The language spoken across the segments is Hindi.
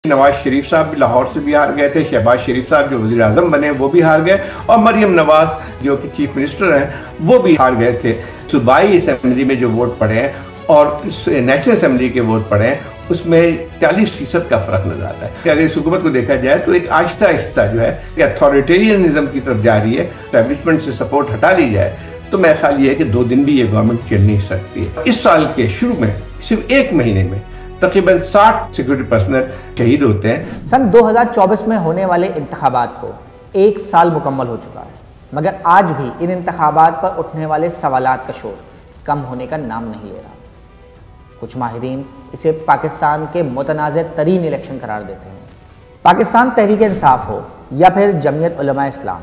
नवाज शरीफ साहब भी लाहौर से भी हार गए थे, शहबाज शरीफ साहब जो वज़ीर आज़म बने वो भी हार गए और मरियम नवाज जो कि चीफ मिनिस्टर हैं वो भी हार गए थे। सूबाई असेंबली में जो वोट पड़े हैं और नेशनल असेंबली के वोट पड़े हैं उसमें 40% का फ़र्क नजर आता है। अगर इस हुकूमत को देखा जाए तो एक आहिस्ता आहिस्ता जो है अथॉरिटेरियनिज्म की तरफ जा रही है। एस्टैब्लिशमेंट से सपोर्ट हटा ली जाए तो मेरा ख्याल ये है कि 2 दिन भी ये गवर्नमेंट चल नहीं सकती है। इस साल के शुरू में सिर्फ 1 महीने में तकरीबन 60 सिक्योरिटी पर्सनल शहीद होते हैं। सन 2024 में होने वाले इंतखाबात को 1 साल मुकम्मल हो चुका है, मगर आज भी इन इंतखाबात पर उठने वाले सवालात का शोर कम होने का नाम नहीं ले रहा। कुछ माहिरीन इसे पाकिस्तान के मुतनाज़ तरीन इलेक्शन करार देते हैं। पाकिस्तान तहरीक इंसाफ हो या फिर जमीयत उलमा इस्लाम,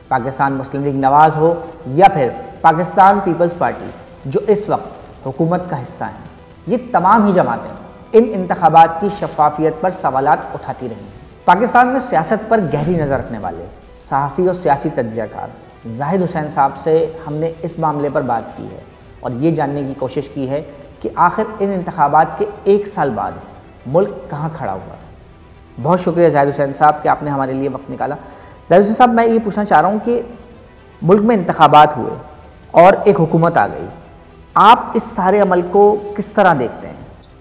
पाकिस्तान मुस्लिम लीग नवाज हो या फिर पाकिस्तान पीपल्स पार्टी जो इस वक्त हुकूमत का हिस्सा हैं, ये तमाम ही जमातें इन इंतखाबात की शफाफियत पर सवालात उठाती रही। पाकिस्तान में सियासत पर गहरी नज़र रखने वाले सहाफ़ी और सियासी तज्ज़ियाकार जाहिद हुसैन साहब से हमने इस मामले पर बात की है और ये जानने की कोशिश की है कि आखिर इन इंतखाबात के 1 साल बाद मुल्क कहाँ खड़ा हुआ। बहुत शुक्रिया जाहिद हुसैन साहब कि आपने हमारे लिए वक्त निकाला। जाहिद हुसैन साहब, मैं ये पूछना चाह रहा हूँ कि मुल्क में इंतखाबात हुए और एक हुकूमत आ गई, आप इस सारे अमल को किस तरह देखते हैं?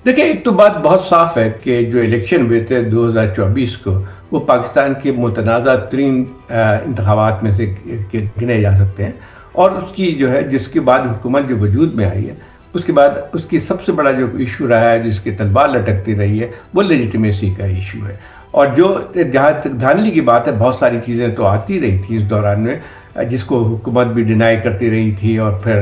देखिए, एक तो बात बहुत साफ है कि जो इलेक्शन हुए थे 2024 को वो पाकिस्तान के मुतनाज़ा तरीन इंतखाबात में से गिने जा सकते हैं और उसकी जो है जिसके बाद हुकूमत जो वजूद में आई है उसके बाद उसकी सबसे बड़ा जो इशू रहा है जिसकी तलवार लटकती रही है वो लेजिटिमेसी का इशू है। और जो जहाँ तक धांधली की बात है, बहुत सारी चीज़ें तो आती रही थी इस दौरान में जिसको हुकूमत भी डिनाई करती रही थी और फिर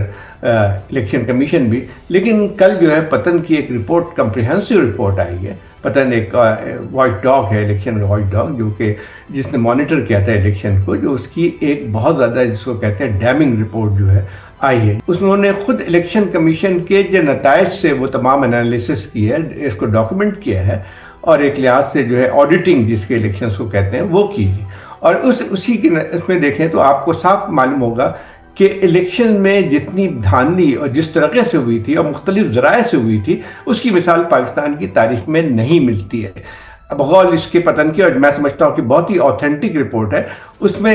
इलेक्शन कमीशन भी। लेकिन कल जो है पतन की एक रिपोर्ट, कंप्रिहेंसिव रिपोर्ट आई है। पतन एक वॉच डॉग है, इलेक्शन वॉच डॉग, जो कि जिसने मॉनिटर किया था इलेक्शन को, जो उसकी एक बहुत ज़्यादा जिसको कहते हैं डैमिंग रिपोर्ट जो है आई है। उन्होंने खुद इलेक्शन कमीशन के जो नताइज से वो तमाम एनालिसिस की है, इसको डॉक्यूमेंट किया है और एक लिहाज से जो है ऑडिटिंग जिसके इलेक्शंस को कहते हैं वो की। और उसी के इसमें देखें तो आपको साफ मालूम होगा कि इलेक्शन में जितनी धांधली और जिस तरीके से हुई थी और मुख्तलिफ ज़राए से हुई थी उसकी मिसाल पाकिस्तान की तारीख में नहीं मिलती है। बगौर इसके पतन की, और मैं समझता हूँ कि बहुत ही ऑथेंटिक रिपोर्ट है। उसमें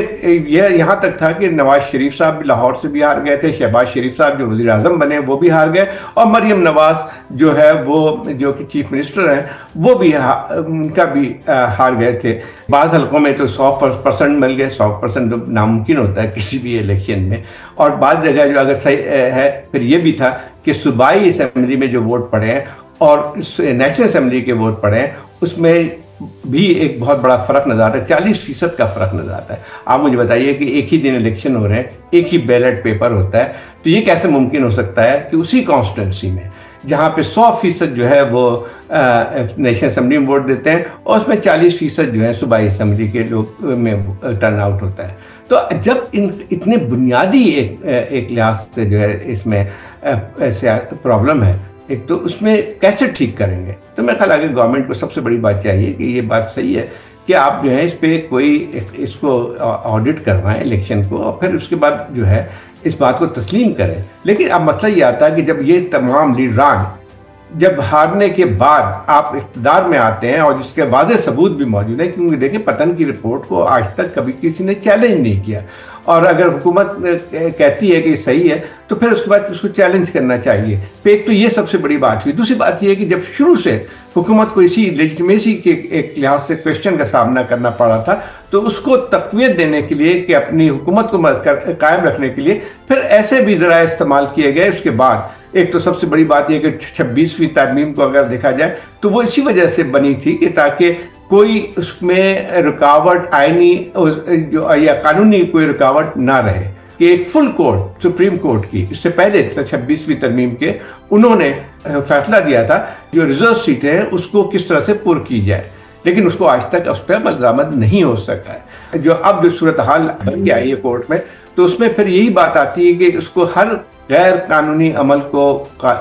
यह यहाँ तक था कि नवाज शरीफ साहब भी लाहौर से भी हार गए थे, शहबाज शरीफ साहब जो वज़ीर आज़म बने वो भी हार गए और मरियम नवाज जो है वो जो कि चीफ मिनिस्टर हैं वो भी उनका भी हार गए थे। बाज़ हलकों में तो 100% मिल गए, 100% तो नामुमकिन होता है किसी भी इलेक्शन में। और बाज़ जगह जो अगर सही है फिर ये भी था कि सूबाई असेंबली में जो वोट पड़े हैं और नेशनल असेंबली के वोट पड़े हैं उसमें भी एक बहुत बड़ा फ़र्क नज़र आता है। 40% का फ़र्क नज़र आता है। आप मुझे बताइए कि एक ही दिन इलेक्शन हो रहे हैं, एक ही बैलेट पेपर होता है, तो ये कैसे मुमकिन हो सकता है कि उसी कॉन्स्टिट्यूंसी में जहाँ पे 100% जो है वो नेशनल असेंबली में वोट देते हैं और उसमें 40% जो है सूबाई असेंबली के लोग में टर्न आउट होता है। तो जब इतने बुनियादी एक लिहाज से जो है इसमें ऐसे प्रॉब्लम है, एक तो उसमें कैसे ठीक करेंगे। तो मेरे ख्याल आगे गवर्नमेंट को सबसे बड़ी बात चाहिए कि ये बात सही है कि आप जो है इस पे कोई इसको ऑडिट करवाएं इलेक्शन को और फिर उसके बाद जो है इस बात को तस्लीम करें। लेकिन अब मसला ये आता है कि जब ये तमाम लीडरान जब हारने के बाद आप इक़्तिदार में आते हैं और जिसके वाज़ेह सबूत भी मौजूद है, क्योंकि देखिए पतन की रिपोर्ट को आज तक कभी किसी ने चैलेंज नहीं किया और अगर हुकूमत कहती है कि सही है तो फिर उसके बाद उसको चैलेंज करना चाहिए। तो एक तो ये सबसे बड़ी बात हुई। दूसरी बात ये है कि जब शुरू से हुकूमत को इसी लेजिटिमेसी के एक लिहाज से क्वेश्चन का सामना करना पड़ा था तो उसको तक़वियत देने के लिए कि अपनी हुकूमत को कायम रखने के लिए फिर ऐसे भी ज़रा इस्तेमाल किए गए। उसके बाद एक तो सबसे बड़ी बात यह कि 26वीं तरमीम को अगर देखा जाए तो वो इसी वजह से बनी थी कि ताकि कोई उसमें रुकावट आईनी जो या कानूनी कोई रुकावट ना रहे, कि एक फुल कोर्ट सुप्रीम कोर्ट की इससे पहले 26वीं तरमीम के उन्होंने फैसला दिया था जो रिजर्व सीटें हैं उसको किस तरह से पुर की जाए, लेकिन उसको आज तक उस पर अमल दरामद नहीं हो सका है। जो अब जो सूरत हाल बन के आई है कोर्ट में तो उसमें फिर यही बात आती है कि उसको हर गैर कानूनी अमल को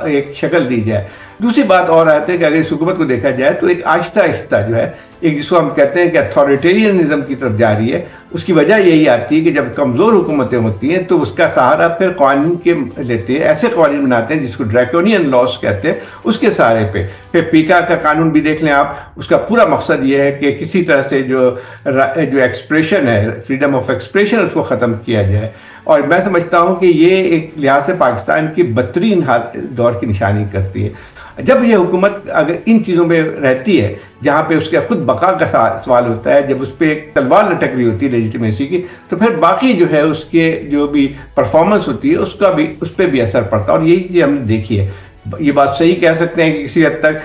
एक शक्ल दी जाए। दूसरी बात और आती है कि अगर इस हुकूमत को देखा जाए तो एक आहिस्ता आहिस्ता जो है, एक जिसको हम कहते हैं कि अथॉरिटेरियनिज्म की तरफ जा रही है। उसकी वजह यही आती है कि जब कमज़ोर हुकूमतें होती हैं तो उसका सहारा फिर कानून के लेते हैं, ऐसे कानून बनाते हैं जिसको ड्रैकोनियन लॉस कहते हैं, उसके सहारे पे। फिर पीका का कानून भी देख लें आप, उसका पूरा मकसद ये है कि किसी तरह से जो एक्सप्रेशन है, फ्रीडम ऑफ एक्सप्रेशन, उसको ख़त्म किया जाए। और मैं समझता हूँ कि ये एक लिहाज से पाकिस्तान की बदतरीन दौर की निशानी करती है। जब ये हुकूमत अगर इन चीज़ों में रहती है जहाँ पे उसके खुद बका का सवाल होता है, जब उस पर एक तलवार लटक रही होती है लेजिटिमेसी की, तो फिर बाकी जो है उसके जो भी परफॉर्मेंस होती है उसका भी, उस पर भी असर पड़ता है। और यही चीज़ हमने देखी है। ये बात सही कह सकते हैं कि किसी हद तक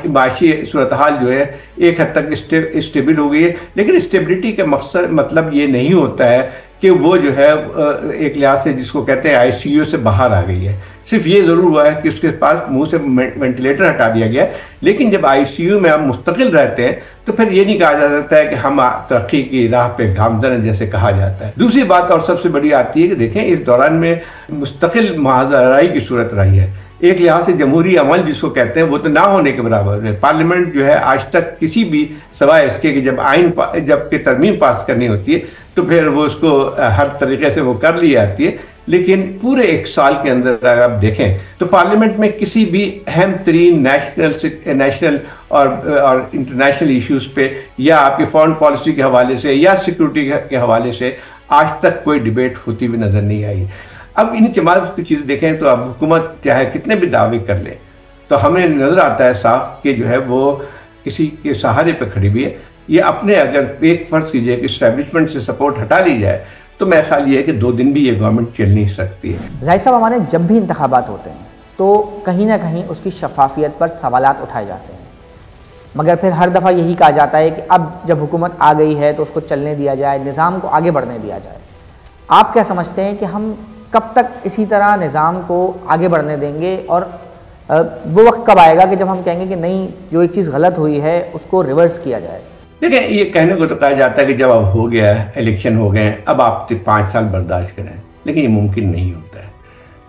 माशी सूरत हाल जो है एक हद तक स्टेबल हो गई है, लेकिन स्टेबिलिटी का मकसद मतलब ये नहीं होता है कि वो जो है एक लिहाज से जिसको कहते हैं आईसीयू से बाहर आ गई है। सिर्फ ये ज़रूर हुआ है कि उसके पास मुंह से वेंटिलेटर हटा दिया गया है, लेकिन जब आईसीयू में आप मुस्तकिल रहते हैं तो फिर ये नहीं कहा जा सकता है कि हम तरक्की की राह पे गामजन हैं जैसे कहा जाता है। दूसरी बात और सबसे बड़ी आती है कि देखें इस दौरान में मुस्तकिल मुहाज़राई की सूरत रही है। एक लिहाज से जमहूरी अमल जिसको कहते हैं वो तो ना होने के बराबर है। पार्लियामेंट जो है आज तक किसी भी, सवाए इसके कि जब जब के तरमीम पास करनी होती है तो फिर वो उसको हर तरीके से वो कर ली जाती है, लेकिन पूरे एक साल के अंदर अगर आप देखें तो पार्लियामेंट में किसी भी अहम तरीन नेशनल और इंटरनेशनल इश्यूज़ पे या आपकी फॉरेन पॉलिसी के हवाले से या सिक्योरिटी के हवाले से आज तक कोई डिबेट होती हुई नज़र नहीं आई। अब इन तमाम की चीज़ें देखें तो अब हुकूमत चाहे कितने भी दावे कर ले तो हमें नज़र आता है साफ कि जो है वो किसी के सहारे पर खड़ी हुई है। ये अपने, अगर एक फ़र्ज़ कीजिए कि इस्टेब्लिशमेंट से सपोर्ट हटा ली जाए तो मेरा ख्याल ये है कि 2 दिन भी ये गवर्नमेंट चल नहीं सकती है। ज़ाहिर साहब, हमारे जब भी इंतखाबात होते हैं तो कहीं ना कहीं उसकी शफाफियत पर सवालात उठाए जाते हैं, मगर फिर हर दफ़ा यही कहा जाता है कि अब जब हुकूमत आ गई है तो उसको चलने दिया जाए, निज़ाम को आगे बढ़ने दिया जाए। आप क्या समझते हैं कि हम कब तक इसी तरह निज़ाम को आगे बढ़ने देंगे, और वो वक्त कब आएगा कि जब हम कहेंगे कि नहीं, जो एक चीज़ गलत हुई है उसको रिवर्स किया जाए? देखिए, ये कहने को तो कहा जाता है कि जब अब हो गया है, इलेक्शन हो गए, अब आप 5 साल बर्दाश्त करें, लेकिन ये मुमकिन नहीं होता है।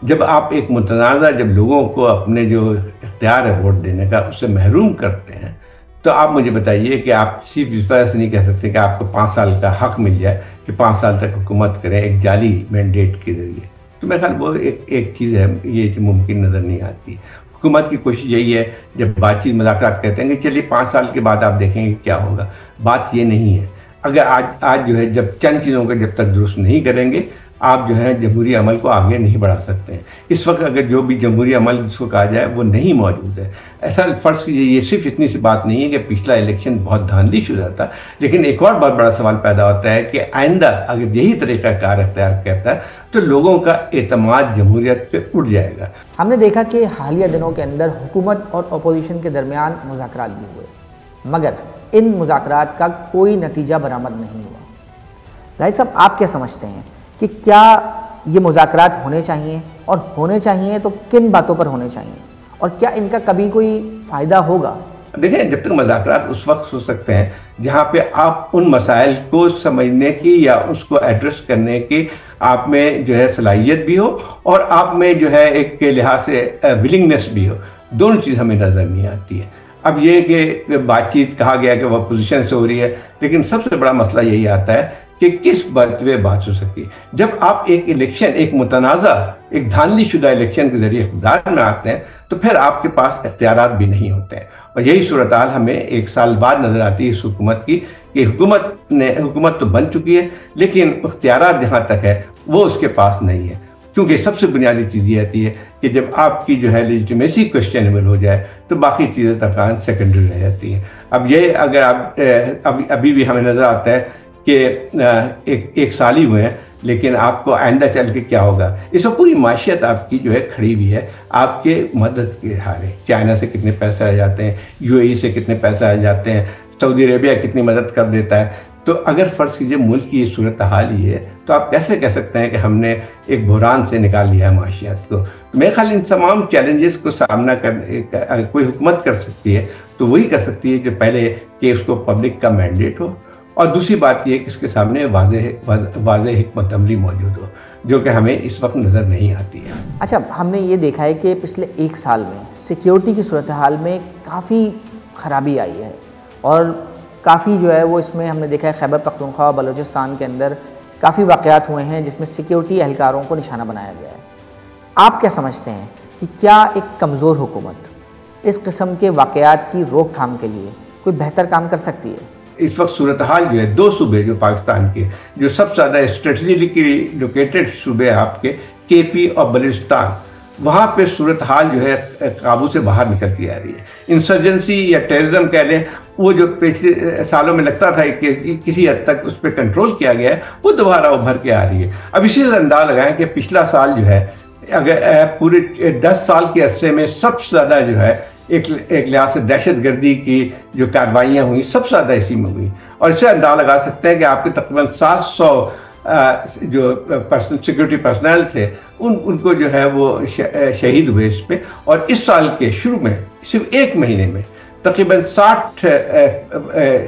जब आप एक मुतनाज़ा, जब लोगों को अपने जो इख्तियार है वोट देने का, उससे महरूम करते हैं, तो आप मुझे बताइए कि आप सिर्फ इस वजह से नहीं कह सकते कि आपको 5 साल का हक मिल जाए कि 5 साल तक हुकूमत करें एक जाली मैंडेट के जरिए। तो मेरे ख्याल वो एक चीज़ है, ये जो मुमकिन नज़र नहीं आती। हुकूमत की कोशिश यही है, जब बातचीत मुज़ाकरात कहते हैं कि चलिए 5 साल के बाद आप देखेंगे क्या होगा, बात ये नहीं है। अगर आज जो है जब चंद चीज़ों को जब तक दुरुस्त नहीं करेंगे, आप जो है जमहूरी अमल को आगे नहीं बढ़ा सकते हैं। इस वक्त अगर जो भी जमहूरी अमल जिसको कहा जाए वो नहीं मौजूद है। ऐसा फ़र्ज़ कीजिए, ये सिर्फ इतनी सी बात नहीं है कि पिछला इलेक्शन बहुत धांधलीशुदा था, लेकिन एक और बहुत बड़ा सवाल पैदा होता है कि आइंदा अगर यही तरीका कार अख्तियार करता है तो लोगों का एतमाद जमहूरियत पे उठ जाएगा। हमने देखा कि हालिया दिनों के अंदर हुकूमत और अपोजिशन के दरमियान मुज़ाकरात भी हुए, मगर इन मुज़ाकरात का कोई नतीजा बरामद नहीं हुआ। ज़ाहिर साहब, आप क्या समझते हैं कि क्या ये मुज़ाकरात होने चाहिए, और होने चाहिए तो किन बातों पर होने चाहिए, और क्या इनका कभी कोई फ़ायदा होगा? देखें, जब तक मुज़ाकरात उस वक्त हो सकते हैं जहाँ पे आप उन मसाइल को समझने की या उसको एड्रेस करने की आप में जो है सलाहियत भी हो और आप में जो है एक के लिहाज से विलिंगनेस भी हो, दोनों चीज़ हमें नज़र नहीं आती है। अब ये कि बातचीत कहा गया कि वह पोजीशन से हो रही है, लेकिन सबसे बड़ा मसला यही आता है कि किस बात पे बात हो सकती है। जब आप एक इलेक्शन, एक मुतनाज़ा, एक धांधलीशुदा इलेक्शन के जरिए इक़्तिदार में आते हैं तो फिर आपके पास इख्तियारात भी नहीं होते हैं। और यही सूरत हाल हमें 1 साल बाद नज़र आती है इस हुकूमत की कि हुकूमत तो बन चुकी है, लेकिन इख्तियारात जहाँ तक है वो उसके पास नहीं है। क्योंकि सबसे बुनियादी चीज़ ये आती है कि जब आपकी जो है लेजिटिमेसी क्वेश्चनेबल हो जाए तो बाकी चीज़ें तकान सेकेंडरी रह जाती हैं। अब ये अगर आप अभी भी हमें नज़र आता है कि एक साल ही हुए हैं, लेकिन आपको आइंदा चल के क्या होगा, इस पूरी माशियत आपकी जो है खड़ी हुई है आपके मदद के हारे। चाइना से कितने पैसे आ जाते हैं, यूएई से कितने पैसे आ जाते हैं, सऊदी अरेबिया कितनी मदद कर देता है। तो अगर फ़र्ज़ कीजिए मुल्क की ये सूरत हाल ही है तो आप कैसे कह सकते हैं कि हमने एक बहरान से निकाल लिया है माशियत को। मेरे ख्याल इन तमाम चैलेंजेस को सामना कर कोई हुकूमत कर सकती है तो वही कर सकती है जो पहले कि उसको पब्लिक का मैंडेट हो, और दूसरी बात ये कि इसके सामने वाज़ेह हिकमत अमली मौजूद हो, जो कि हमें इस वक्त नज़र नहीं आती है। अच्छा, हमने ये देखा है कि पिछले एक साल में सिक्योरिटी की सूरत हाल में काफ़ी ख़राबी आई है और काफ़ी जो है वो इसमें हमने देखा है खैबर पख्तूनख्वा और बलूचिस्तान के अंदर काफ़ी वाक़यात हुए हैं जिसमें सिक्योरिटी एहलकारों को निशाना बनाया गया है। आप क्या समझते हैं कि क्या एक कमज़ोर हुकूमत इस किस्म के वाक़यात की रोकथाम के लिए कोई बेहतर काम कर सकती है? इस वक्त सूरत हाल जो है, 2 सूबे जो पाकिस्तान के जो सबसे ज़्यादा स्ट्रेटेजिकली लोकेटेड सूबे आपके KP और बलूचिस्तान, वहाँ पे सूरत हाल जो है काबू से बाहर निकलती आ रही है। इंसर्जेंसी या टेररिज्म कह लें, वो जो पिछले सालों में लगता था कि किसी हद तक उस पर कंट्रोल किया गया है, वो दोबारा उभर के आ रही है। अब इसी से अंदाज़ लगाएं कि पिछला साल जो है, अगर पूरे 10 साल के अरसे में सबसे ज़्यादा जो है एक लिहाज से दहशतगर्दी की जो कार्रवाइयाँ हुई सबसे ज़्यादा इसी में हुई। और इससे अंदाज़ा लगा सकते हैं कि आपके तकरीबन 700 जो सिक्योरिटी पर्सनल थे उनको जो है वो शहीद हुए इस पे। और इस साल के शुरू में सिर्फ 1 महीने में तकरीबन 60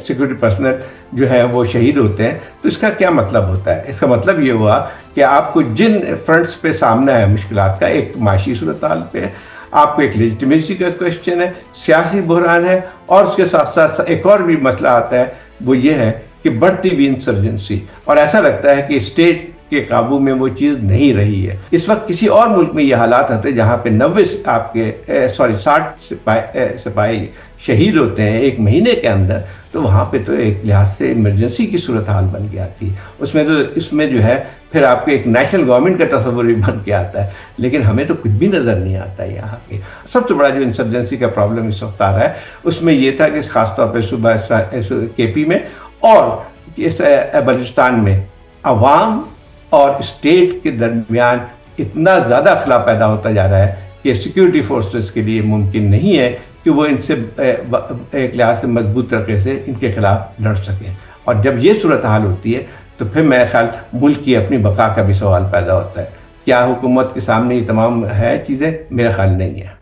सिक्योरिटी पर्सनल जो है वो शहीद होते हैं। तो इसका क्या मतलब होता है? इसका मतलब ये हुआ कि आपको जिन फ्रंट्स पे सामना है मुश्किलात का, एक माशी सूरत हाल पे, आपको एक लेजिटिमेसी का क्वेश्चन है, सियासी बहरान है, और उसके साथ साथ एक और भी मसला आता है, वो ये है कि बढ़ती हुई इंसर्जेंसी। और ऐसा लगता है कि स्टेट के काबू में वो चीज़ नहीं रही है। इस वक्त किसी और मुल्क में ये हालात होते हैं जहाँ पे 60 सिपाही शहीद होते हैं 1 महीने के अंदर, तो वहाँ पे तो एक लिहाज से इमरजेंसी की सूरत हाल बन के आती है। इसमें जो है फिर आपको एक नेशनल गवर्नमेंट का तस्वुर भी बन के आता है, लेकिन हमें तो कुछ भी नज़र नहीं आता है। यहाँ के सबसे बड़ा जो इंसर्जेंसी का प्रॉब्लम इस वक्त आ रहा है, उसमें यह था कि ख़ासतौर पर सूबा KP में और इस बलूचिस्तान में अवाम और स्टेट के दरमियान इतना ज़्यादा खिलाफ पैदा होता जा रहा है कि सिक्योरिटी फोर्सेस के लिए मुमकिन नहीं है कि वो इनसे एक लिहाज से मजबूत तरीके से इनके खिलाफ लड़ सकें। और जब ये सूरत हाल होती है तो फिर मेरे ख्याल मुल्क की अपनी बका का भी सवाल पैदा होता है। क्या हुकूमत के सामने ये तमाम है चीज़ें? मेरा ख्याल नहीं है।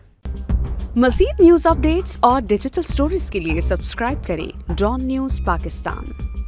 मज़ीद न्यूज़ अपडेट्स और डिजिटल स्टोरीज के लिए सब्सक्राइब करें डॉन न्यूज़ पाकिस्तान।